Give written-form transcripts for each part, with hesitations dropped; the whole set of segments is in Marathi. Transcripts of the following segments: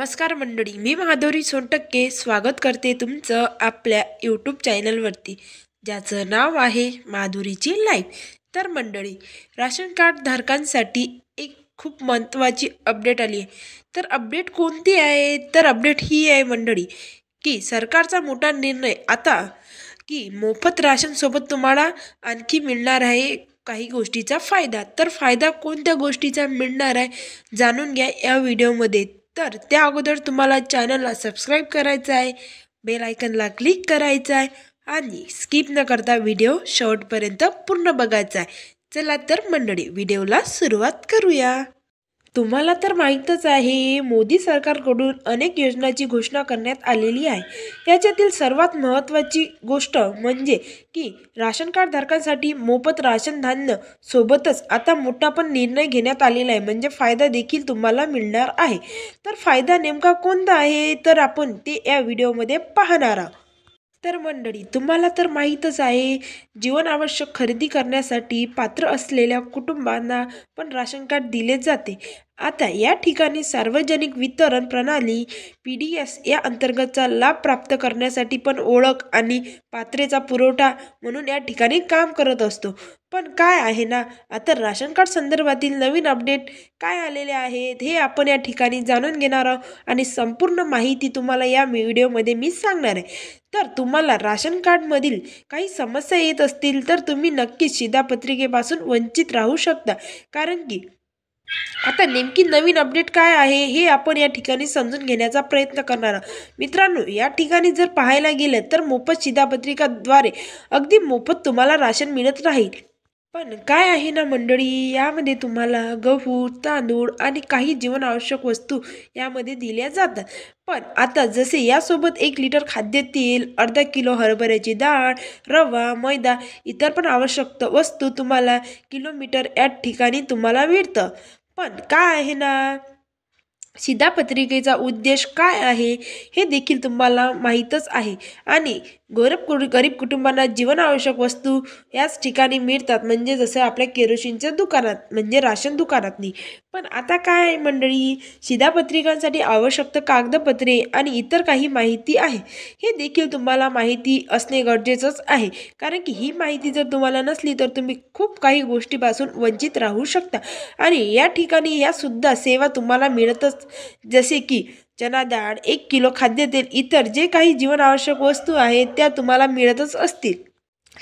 नमस्कार मंडळी, मी माधुरी सोनटक्के स्वागत करते तुमचं आपल्या यूट्यूब चॅनलवरती, ज्याचं नाव आहे माधुरीची लाईफ। तर मंडळी, राशन कार्ड धारकांसाठी एक खूप महत्त्वाची अपडेट आली आहे। तर अपडेट कोणती आहे? तर अपडेट ही आहे मंडळी की सरकारचा मोठा निर्णय आता की मोफत राशन सोबत तुम्हाला आणखी मिळणार आहे काही गोष्टीचा फायदा। तर फायदा कोणत्या गोष्टीचा मिळणार आहे जाणून घ्या या व्हिडिओमध्ये। तर त्या अगोदर तुम्हाला चॅनलला सबस्क्राईब करायचं आहे, बेल आयकनला क्लिक करायचं आहे आणि स्किप न करता व्हिडिओ शेवटपर्यंत पूर्ण बघायचा आहे। चला तर मंडळी, व्हिडिओला सुरुवात करूया। तुम्हाला तर माहीतच आहे, मोदी सरकारकडून अनेक योजनांची घोषणा करण्यात आलेली आहे। याच्यातील सर्वात महत्त्वाची गोष्ट म्हणजे की राशन कार्ड धारकांसाठी मोफत राशन धान्य सोबतच आता मोठा पण निर्णय घेण्यात आलेला आहे, म्हणजे फायदा देखील तुम्हाला मिळणार आहे। तर फायदा नेमका कोणता आहे तर आपण ते या व्हिडिओमध्ये पाहणार आहोत। तर मंडळी, तुम्हाला तर माहीतच आहे, जीवनावश्यक खरेदी करण्यासाठी पात्र असलेल्या कुटुंबांना पण राशन कार्ड दिले जाते। आता या ठिकाणी सार्वजनिक वितरण प्रणाली PDS या अंतर्गतचा लाभ प्राप्त करण्यासाठी पण ओळख आणि पात्रेचा पुरवठा म्हणून या ठिकाणी काम करत असतो। पण काय आहे ना, आता राशन कार्ड संदर्भातील नवीन अपडेट काय आलेले आहेत हे आपण या ठिकाणी जाणून घेणार आहोत आणि संपूर्ण माहिती तुम्हाला या व्हिडिओमध्ये मी सांगणार आहे। तर तुम्हाला राशन कार्डमधील काही समस्या येत असतील तर तुम्ही नक्कीच शिधापत्रिकेपासून वंचित राहू शकता, कारण की आता नेमकी नवीन अपडेट काय आहे हे आपण या ठिकाणी समजून घेण्याचा प्रयत्न करणार आहोत। मित्रांनो, या ठिकाणी जर पाहायला गेलं तर मोफत शिधापत्रिकाद्वारे अगदी मोफत तुम्हाला राशन मिळत राहील। पण काय आहे ना मंडळी, यामध्ये तुम्हाला गहू, तांदूळ आणि काही जीवनावश्यक वस्तू यामध्ये दिल्या जातात। पण आता जसे यासोबत 1 लिटर खाद्यतेल, अर्धा किलो हरभऱ्याची डाळ, रवा, मैदा, इतर पण आवश्यक वस्तू तुम्हाला किलोमीटर या ठिकाणी तुम्हाला मिळतं। पण काय आहे ना, शिधापत्रिकेचा उद्देश काय आहे हे देखील तुम्हाला माहीतच आहे आणि गरीब कुटुंबांना जीवनावश्यक वस्तू याच ठिकाणी मिळतात, म्हणजे जसं आपल्या केरोसिनच्या दुकानात म्हणजे राशन दुकानातनी। पण आता काय मंडळी, शिधापत्रिकांसाठी आवश्यक कागदपत्रे आणि इतर काही माहिती आहे हे देखील तुम्हाला माहिती असणे गरजेचंच आहे, कारण की ही माहिती जर तुम्हाला नसली तर तुम्ही खूप काही गोष्टीपासून वंचित राहू शकता। आणि या ठिकाणी या सुद्धा सेवा तुम्हाला मिळतच, जसे की चना डाळ, 1 किलो खाद्यतेल, इतर जे काही जीवनावश्यक वस्तू आहेत त्या तुम्हाला मिळतच असतील।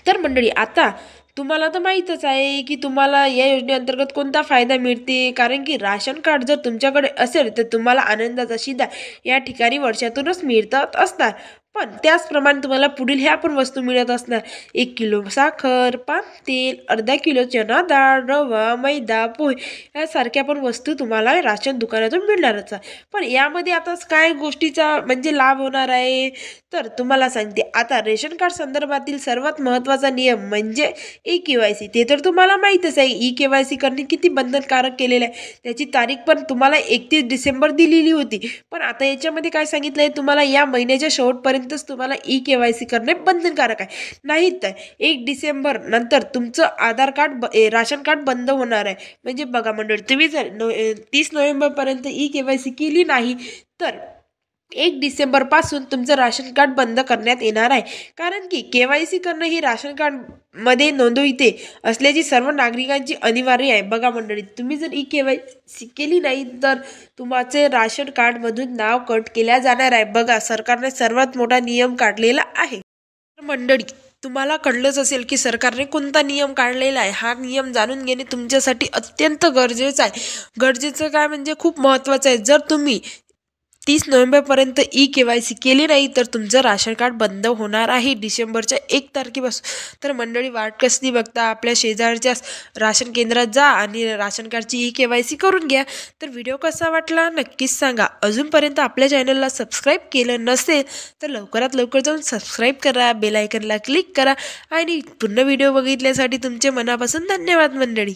तर मंडळी, आता तुम्हाला तर माहीतच आहे की तुम्हाला या योजनेअंतर्गत कोणता फायदा मिळते, कारण की राशन कार्ड जर तुमच्याकडे असेल तर तुम्हाला आनंदाचा शिधा या ठिकाणी वर्षातूनच मिळतात असणार। पण त्याचप्रमाणे तुम्हाला पुढील ह्या पण वस्तू मिळत असणार, 1 किलो साखर, पाम तेल, अर्धा किलो चना डाळ, रवा, मैदा, पोहे यासारख्या पण वस्तू तुम्हाला राशन दुकानातून मिळणारच आहे। पण यामध्ये आता काय गोष्टीचा म्हणजे लाभ होणार आहे तर तुम्हाला सांगते, आता रेशन कार्ड संदर्भातील सर्वात महत्त्वाचा नियम म्हणजे EKYC। ते तर तुम्हाला माहीतच आहे, EKYC करणे किती बंधनकारक केलेलं आहे। त्याची तारीख पण तुम्हाला 31 डिसेंबर दिलेली होती, पण आता याच्यामध्ये काय सांगितलं आहे, तुम्हाला या महिन्याच्या शेवटपर्यंतच तुम्हाला EKYC करणे बंधनकारक आहे, नाही तर 1 डिसेंबर नंतर तुमचं आधार कार्ड राशन कार्ड बंद होणार आहे। म्हणजे बघा मंडळी, तुम्ही जर 30 नोव्हेंबरपर्यंत EKYC केली नाही तर 1 डिसेंबरपासून तुमचं राशन कार्ड बंद करण्यात येणार आहे, कारण की KYC करणं ही राशन कार्डमध्ये नोंदविते असल्याची सर्व नागरिकांची अनिवार्य आहे। बघा मंडळी, तुम्ही जर EKYC केली नाही तर तुमचे राशन कार्डमधून नाव कट केल्या जाणार आहे। बघा, सरकारने सर्वात मोठा नियम काढलेला आहे। तर मंडळी, तुम्हाला कळलंच असेल की सरकारने कोणता नियम काढलेला आहे। हा नियम जाणून घेणे तुमच्यासाठी अत्यंत गरजेचं आहे। गरजेचं काय म्हणजे खूप महत्त्वाचं आहे। जर तुम्ही 30 नोव्हेंबरपर्यंत EKYC केली नाही तर तुमचं राशन कार्ड बंद होणार आहे डिसेंबरच्या 1 तारखेपासून। तर मंडळी, वाट कसली बघता, आपल्या शेजारच्या राशन केंद्रात जा आणि राशन कार्डची EKYC करून घ्या। तर व्हिडिओ कसा वाटला नक्कीच सांगा। अजूनपर्यंत आपल्या चॅनलला सबस्क्राईब केलं नसेल तर लवकरात लवकर जाऊन सबस्क्राईब करा, बेल आयकनला क्लिक करा आणि पूर्ण व्हिडिओ बघितल्यासाठी तुमचे मनापासून धन्यवाद मंडळी।